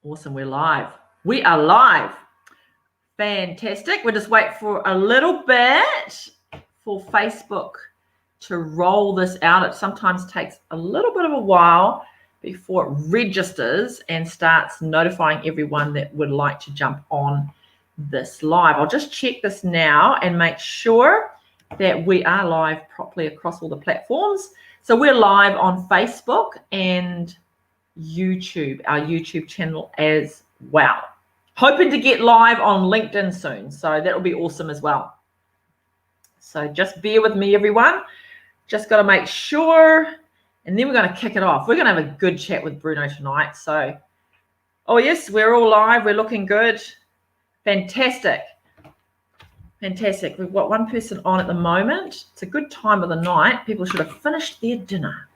Awesome, we're live. We are live. Fantastic. We'll just wait for a little bit for Facebook to roll this out. It sometimes takes a little bit of a while before it registers and starts notifying everyone that would like to jump on this live. I'll just check this now and make sure that we are live properly across all the platforms. So we're live on Facebook and YouTube, our YouTube channel as well. Hoping to get live on LinkedIn soon, so that'll be awesome as well. So just bear with me, everyone. Just got to make sure, and then we're going to kick it off. We're going to have a good chat with Bruno tonight. So, oh yes, we're all live. We're looking good. Fantastic. Fantastic. We've got one person on at the moment. It's a good time of the night. People should have finished their dinner.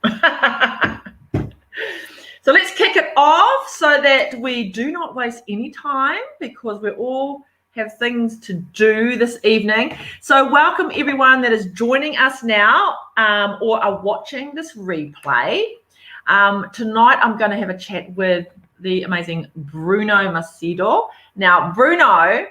So let's kick it off so that we do not waste any time because we all have things to do this evening. So welcome everyone that is joining us now or are watching this replay. Tonight I'm going to have a chat with the amazing Bruno Macedo. Now Bruno,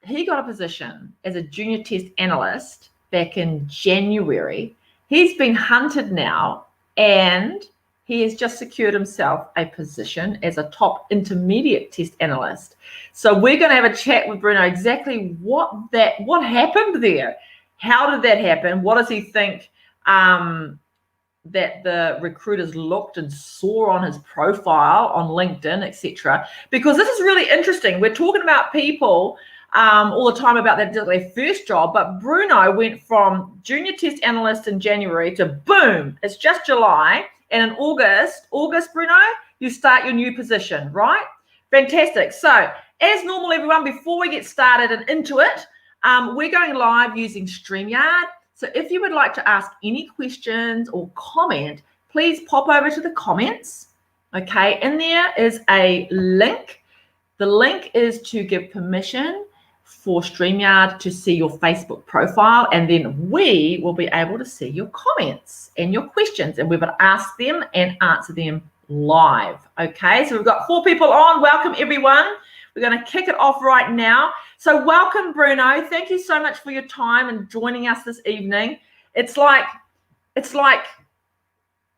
he got a position as a Junior Test Analyst back in January. He's been hunted now and he has just secured himself a position as a top intermediate test analyst. So we're going to have a chat with Bruno exactly what happened there. How did that happen? What does he think that the recruiters looked and saw on his profile on LinkedIn, etc. Because this is really interesting. We're talking about people all the time about their first job, but Bruno went from Junior Test Analyst in January to boom, it's just July. And in August, Bruno, you start your new position, right? Fantastic. So as normal, everyone, before we get started and into it, we're going live using StreamYard. So if you would like to ask any questions or comment, please pop over to the comments. Okay, and there is a link. The link is to give permission for StreamYard to see your Facebook profile, and then we will be able to see your comments and your questions, and we will ask them and answer them live. Okay, so we've got 4 people on. Welcome everyone. We're going to kick it off right now. So welcome Bruno. Thank you so much for your time and joining us this evening. It's like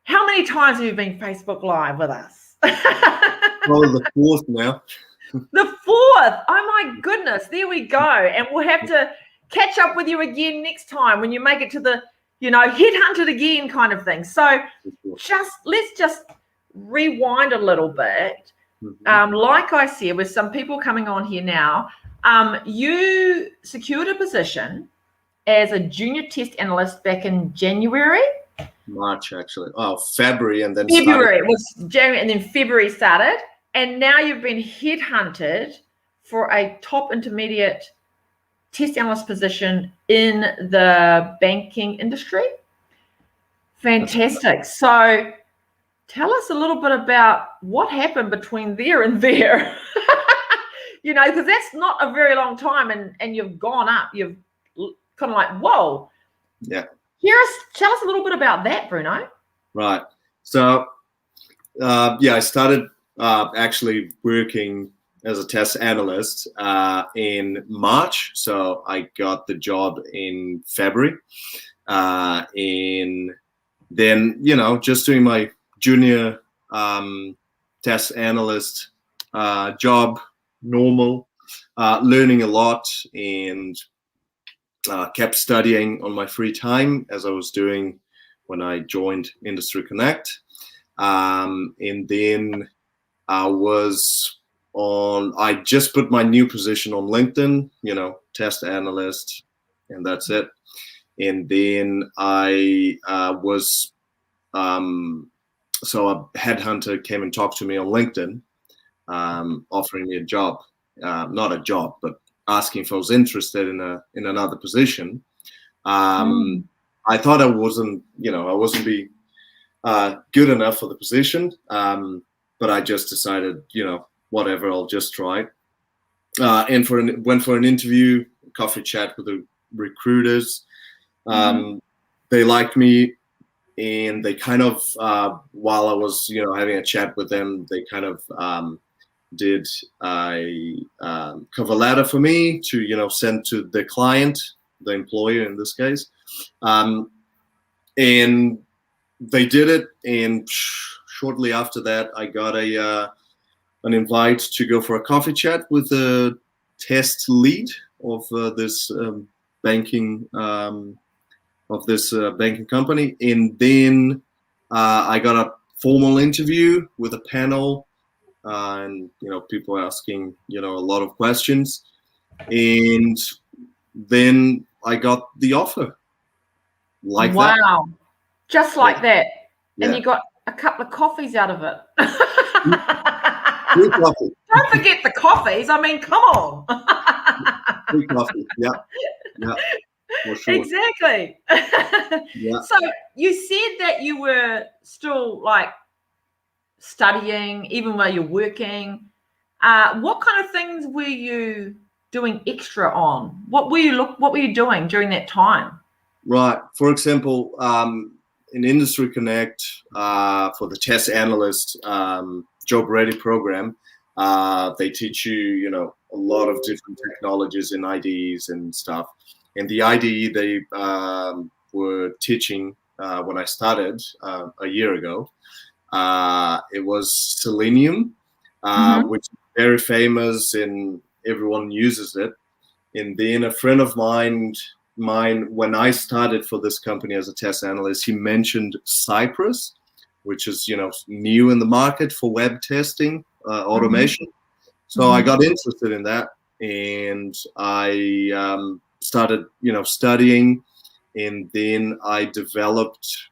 how many times have you been Facebook Live with us? Well, the 4th now. The 4th. Oh my goodness. There we go. And we'll have to catch up with you again next time when you make it to the, Headhunted again kind of thing. So let's just rewind a little bit. Like I said, with some people coming on here now, you secured a position as a Junior Test Analyst back in January. March, actually. Oh, February and then February. It was January and then February started. And now you've been headhunted for a top intermediate test analyst position in the banking industry. Fantastic. So tell us a little bit about what happened between there and there. Because that's not a very long time and you've gone up. You've kind of like, whoa. Yeah. Tell us a little bit about that, Bruno. Right. So, I started actually working as a test analyst in March. So I got the job in February. And then, just doing my junior test analyst job, normal, learning a lot and kept studying on my free time as I was doing when I joined Industry Connect. And then I just put my new position on LinkedIn, test analyst, and that's it. And then I so a headhunter came and talked to me on LinkedIn, offering me a job, not a job, but asking if I was interested in another position. I thought I wasn't being good enough for the position. But I just decided, whatever, I'll just try. And went for an interview, coffee chat with the recruiters. They liked me. and they kind of, while I was, having a chat with them, they kind of did a cover letter for me to, send to the client, the employer in this case. And they did it, and shortly after that, I got an invite to go for a coffee chat with the test lead of this banking banking company, and then I got a formal interview with a panel, and people asking a lot of questions, and then I got the offer like that. Wow, just like that, and Yeah. you got a couple of coffees out of it. Free coffee. Don't forget the coffees. I mean, come on. Free coffee. Yeah. For sure. Exactly. Yeah. So you said that you were still like studying, even while you're working. What kind of things were you doing extra on? What were you doing during that time? Right. For example, in Industry Connect, for the test analyst job ready program, they teach you, a lot of different technologies and IDEs and stuff. And the IDE they were teaching when I started a year ago, it was Selenium, which is very famous and everyone uses it. And then a friend of mine, when I started for this company as a test analyst, he mentioned Cypress, which is new in the market for web testing automation. So I got interested in that, and I started studying, and then I developed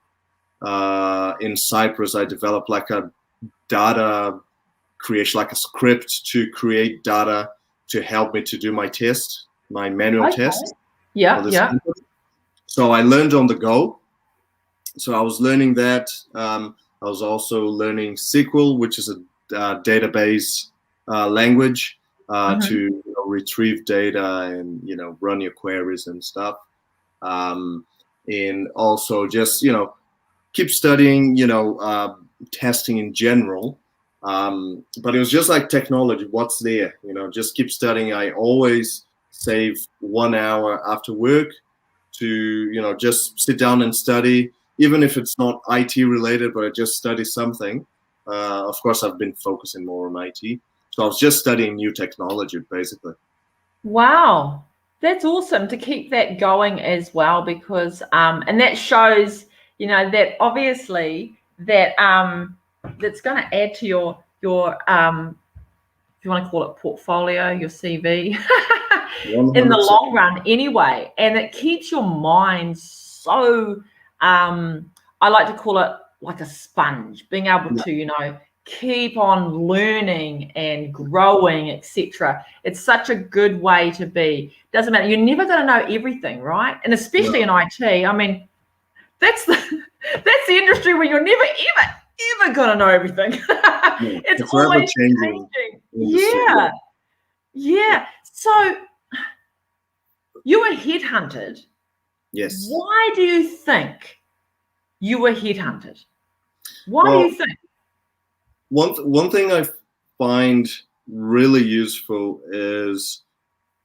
in Cypress. I developed like a data creation, like a script to create data to help me to do my test, my manual test. Yeah. So I learned on the go. So I was learning that. I was also learning SQL, which is a database language to retrieve data and run your queries and stuff. And also just keep studying, testing in general. But it was just like technology. What's there? Just keep studying. I always save 1 hour after work to just sit down and study, even if it's not IT related, but I just study something. Of course, I've been focusing more on IT, so I was just studying new technology basically. Wow, that's awesome to keep that going as well, because and that shows that obviously that that's going to add to your if you want to call it portfolio, your CV, 100%. in the long run anyway. And it keeps your mind so, I like to call it like a sponge, being able to, keep on learning and growing, etc. It's such a good way to be. Doesn't matter. You're never going to know everything, right? And especially in IT, I mean, that's the industry where you're never, ever going to know everything. It's always changing. Yeah. So you were headhunted. Yes. Why do you think you were headhunted? Why do you think? One thing I find really useful is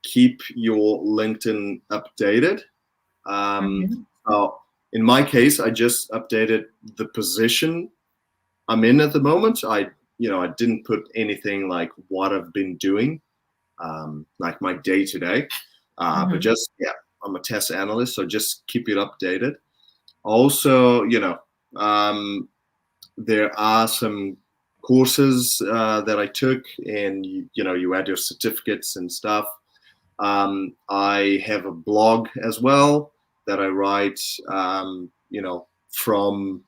keep your LinkedIn updated. In my case, I just updated the position I'm in at the moment. I didn't put anything like what I've been doing, like my day to day, but just I'm a test analyst, so just keep it updated. Also, there are some courses that I took, and you add your certificates and stuff. I have a blog as well that I write, from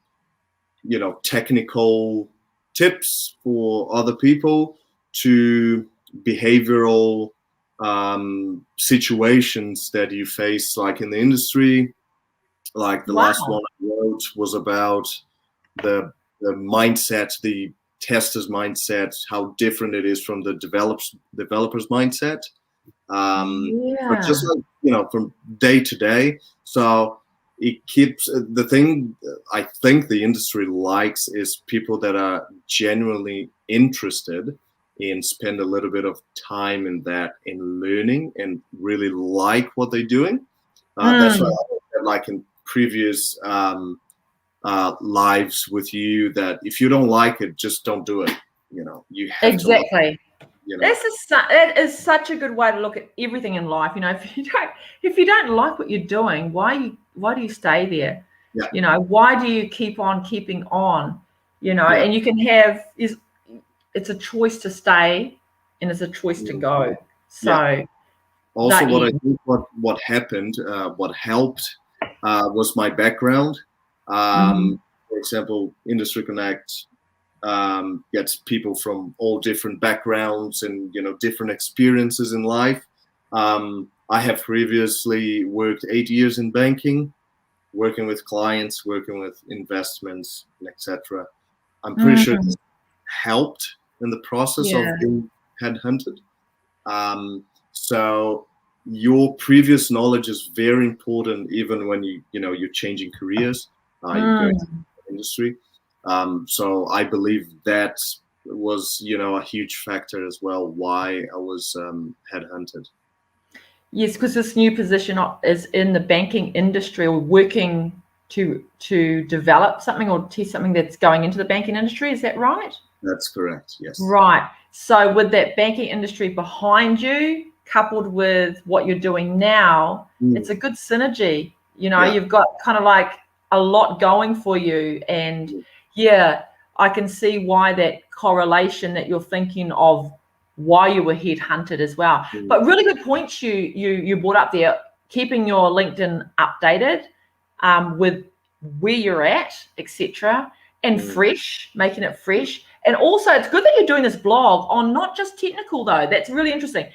technical tips for other people to behavioral situations that you face, like in the industry. Like the last one I wrote was about the mindset, the tester's mindset, how different it is from the developer's mindset. But just like, from day to day. So it keeps the thing I think the industry likes is people that are genuinely interested in spend a little bit of time in that, in learning, and really like what they're doing. That's why I said, like in previous lives with you, that if you don't like it, just don't do it. You have to love it, That is such a good way to look at everything in life. If you don't like what you're doing, why do you stay there? Yeah. Why do you keep on keeping on? And you can have it's a choice to stay and it's a choice to go. So also what I think what happened, what helped was my background. For example, Industry Connect gets people from all different backgrounds and different experiences in life. I have previously worked 8 years in banking, working with clients, working with investments, etc. I'm pretty sure this helped in the process of being headhunted. So your previous knowledge is very important, even when you're changing careers, you're going to the industry. So I believe that was a huge factor as well why I was headhunted. Yes, because this new position is in the banking industry, or working to develop something or test something that's going into the banking industry. Is that right? That's correct. Yes. Right. So with that banking industry behind you, coupled with what you're doing now, it's a good synergy. You've got kind of like a lot going for you, and I can see why that correlation that you're thinking of, why you were headhunted as well. But really good points you brought up there, keeping your LinkedIn updated with where you're at, etc., and fresh, making it fresh. And also, it's good that you're doing this blog on not just technical, though. That's really interesting.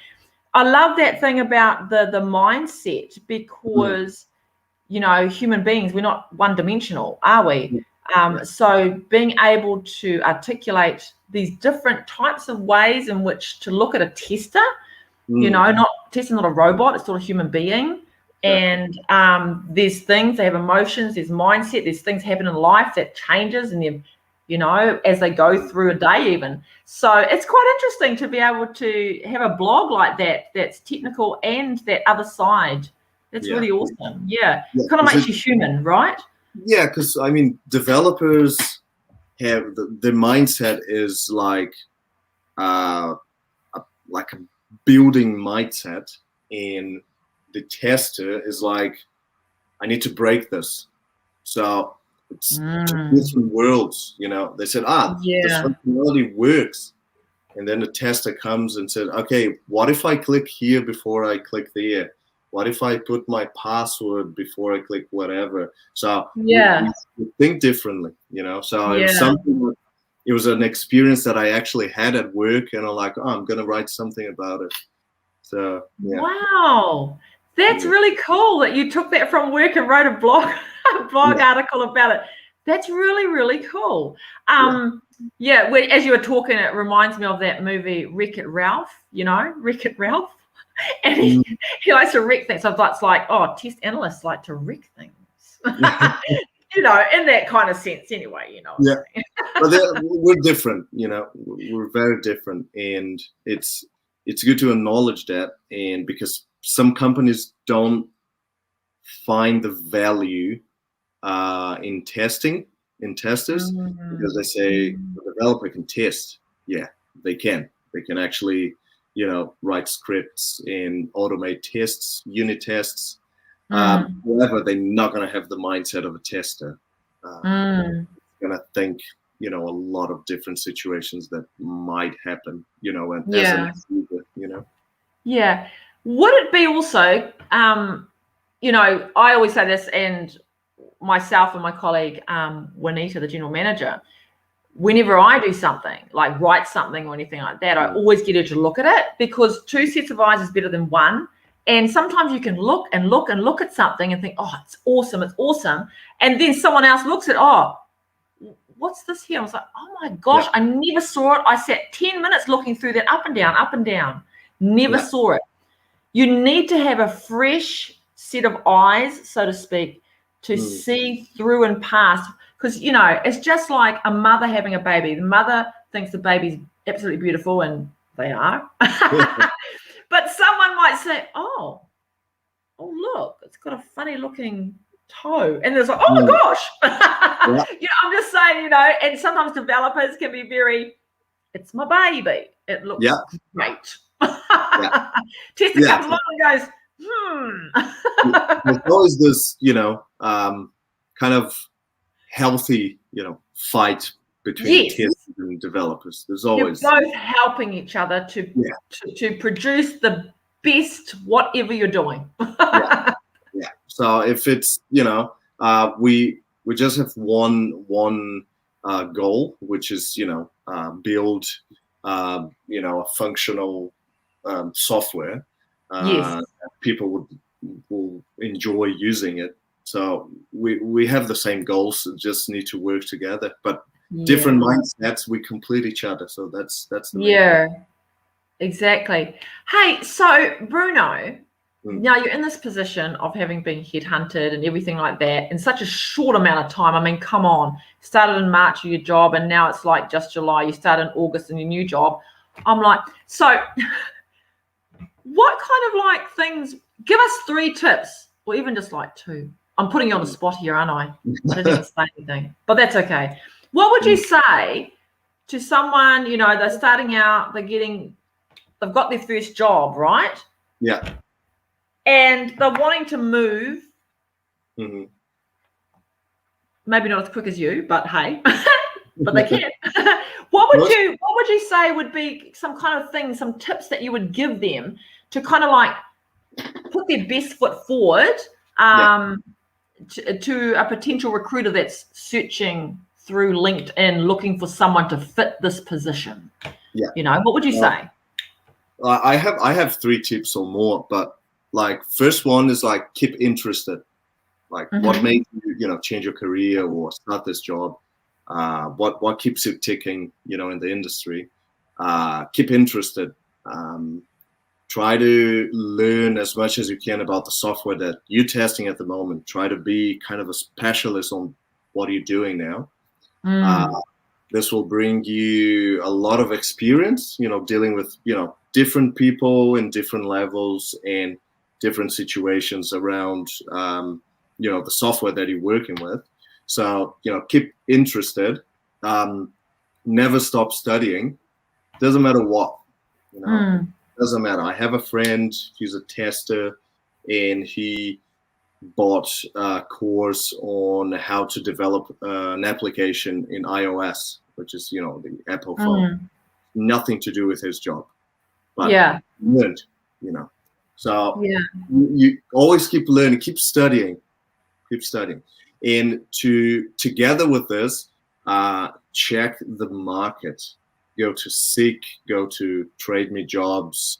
I love that thing about the mindset, because human beings, we're not one-dimensional, are we? So being able to articulate these different types of ways in which to look at a tester, not testing, not a robot, it's still a human being. And there's things, they have emotions, there's mindset, there's things happen in life that changes, and as they go through a day even. So it's quite interesting to be able to have a blog like that, that's technical and that other side. That's really awesome. Kind of makes you human, right? Yeah, because developers have the mindset is like a building mindset, and the tester is like, I need to break this. So it's two different worlds. They said, this functionality works, and then the tester comes and said, okay, what if I click here before I click there? What if I put my password before I click whatever? So we think differently, So it's something. It was an experience that I actually had at work, and I'm like, I'm gonna write something about it. So wow, that's really cool that you took that from work and wrote a blog article about it. That's really, really cool. As you were talking, it reminds me of that movie Wreck-It Ralph. Wreck-It Ralph. And he likes to wreck things. So it's like, test analysts like to wreck things. In that kind of sense anyway, But we're different, we're very different. And it's good to acknowledge that. And because some companies don't find the value in testers, because they say the developer can test. Yeah, they can. They can actually write scripts and automate tests, unit tests. However, they're not going to have the mindset of a tester. Going to think, a lot of different situations that might happen, and as an user, Yeah. Would it be also, I always say this, and myself and my colleague, Juanita, the general manager, whenever I do something, like write something or anything like that, I always get her to look at it, because two sets of eyes is better than one. And sometimes you can look and look and look at something and think, it's awesome. And then someone else looks at, what's this here? I was like, oh my gosh, I never saw it. I sat 10 minutes looking through that up and down. Never saw it. You need to have a fresh set of eyes, so to speak, to see through and past, because, you know, it's just like a mother having a baby. The mother thinks the baby's absolutely beautiful, and they are. But someone might say, oh, look, it's got a funny looking toe. And there's like, oh my gosh. You know, I'm just saying, you know, and sometimes developers can be very, it's my baby. It looks great. Tester comes along and goes, There's always this, you know, kind of healthy, you know, fight between testers and developers. There's always. You're both helping each other to produce the best whatever you're doing. So if it's, you know, we just have one goal, which is, you know, build, you know, a functional software. People will enjoy using it. So we have the same goals, just need to work together. But different mindsets, we complete each other. So that's the main thing. Exactly. Hey, so Bruno, now you're in this position of having been headhunted and everything like that in such a short amount of time. I mean, come on, started in March of your job, and now it's like just July. You start in August in your new job. I'm like, so what kind of like things, give us 3 tips, or even just like 2. I'm putting you on the spot here, aren't I? I didn't even say anything, but that's okay. What would you say to someone, you know, they're starting out, they've got their first job, right? Yeah. And they're wanting to move. Maybe not as quick as you, but hey, but they can. What would you say would be some kind of thing, some tips that you would give them to kind of like put their best foot forward to a potential recruiter that's searching through LinkedIn looking for someone to fit this position? You know, what would you say? I have 3 tips or more, but like first one is like keep interested. Like what made you, you know, change your career or start this job? What keeps you ticking, you know, in the industry? Keep interested. Try to learn as much as you can about the software that you're testing at the moment. Try to be kind of a specialist on what you're doing now. This will bring you a lot of experience, you know, dealing with, you know, different people in different levels and different situations around, you know, the software that you're working with. So, you know, keep interested. Never stop studying. Doesn't matter what, you know, doesn't matter. I have a friend, he's a tester, and he bought a course on how to develop an application in iOS, which is, you know, the Apple phone. Nothing to do with his job, but learned, you know. So you always keep learning, keep studying, and together with this, check the market. Go to Seek, go to Trade Me Jobs,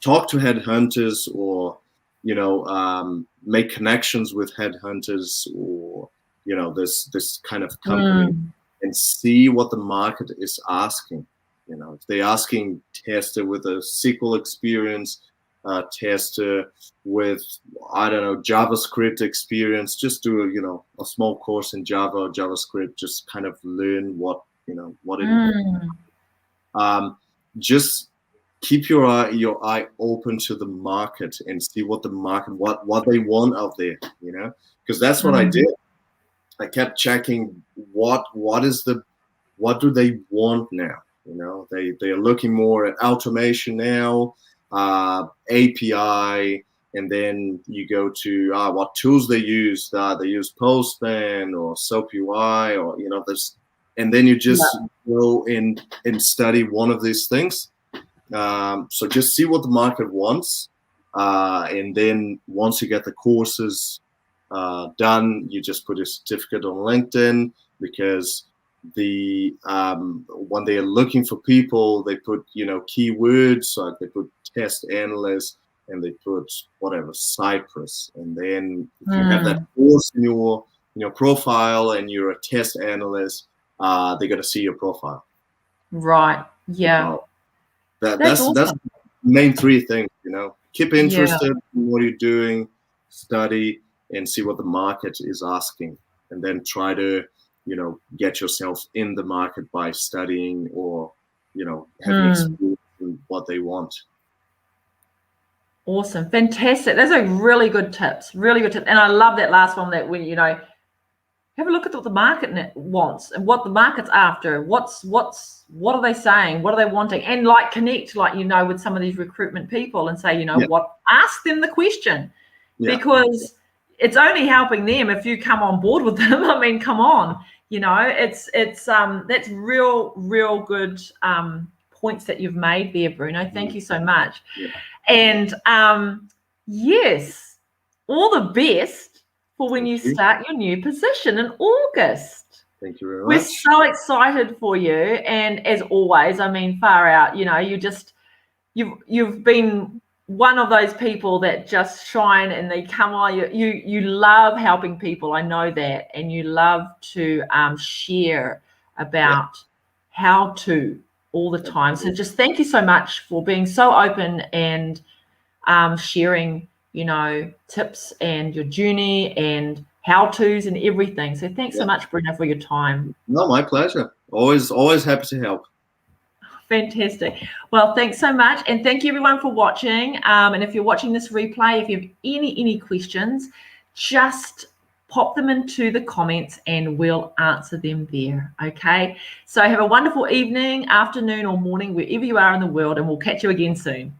talk to headhunters, or, you know, make connections with headhunters, or, you know, this kind of company, and see what the market is asking. You know, if they're asking tester with a SQL experience, tester with, I don't know, JavaScript experience, just do a, you know, a small course in Java or JavaScript, just kind of learn what, you know, what it is. Just keep your eye open to the market and see what the market, what they want out there, you know, because that's what I did. I kept checking what do they want now, you know. They're looking more at automation now, API, and then you go to what tools they use. They use Postman or SoapUI, or, you know, this, and then you just go and study one of these things. So just see what the market wants, and then once you get the courses done, you just put a certificate on LinkedIn, because the when they're looking for people, they put, you know, keywords, like they put test analyst, and they put whatever, Cypress, and then if you have that course in your profile and you're a test analyst, they're gonna see your profile. Right. Yeah. So that's awesome. That's the main 3 things, you know. Keep interested in what you're doing, study, and see what the market is asking, and then try to, get yourself in the market by studying or, having experience in what they want. Awesome. Fantastic. Those are really good tips. Really good tips. And I love that last one, that when, have a look at what the market wants and what the market's after. What are they saying? What are they wanting? And like connect, with some of these recruitment people and say, what, ask them the question, because it's only helping them if you come on board with them. I mean, come on, it's that's real good points that you've made there, Bruno. Thank you so much. Yeah. And yes, all the best for when you start your new position in August. Thank you very much. We're so excited for you, and as always, I mean, far out, you've been one of those people that just shine and they come on. You love helping people, I know that, and you love to share about how to all the time. So just thank you so much for being so open and sharing, tips and your journey and how-tos and everything. So thanks so much, Bruno, for your time. No, my pleasure. Always happy to help. Fantastic. Well, thanks so much. And thank you everyone for watching. And if you're watching this replay, if you have any questions, just pop them into the comments and we'll answer them there. Okay. So have a wonderful evening, afternoon, or morning, wherever you are in the world, and we'll catch you again soon.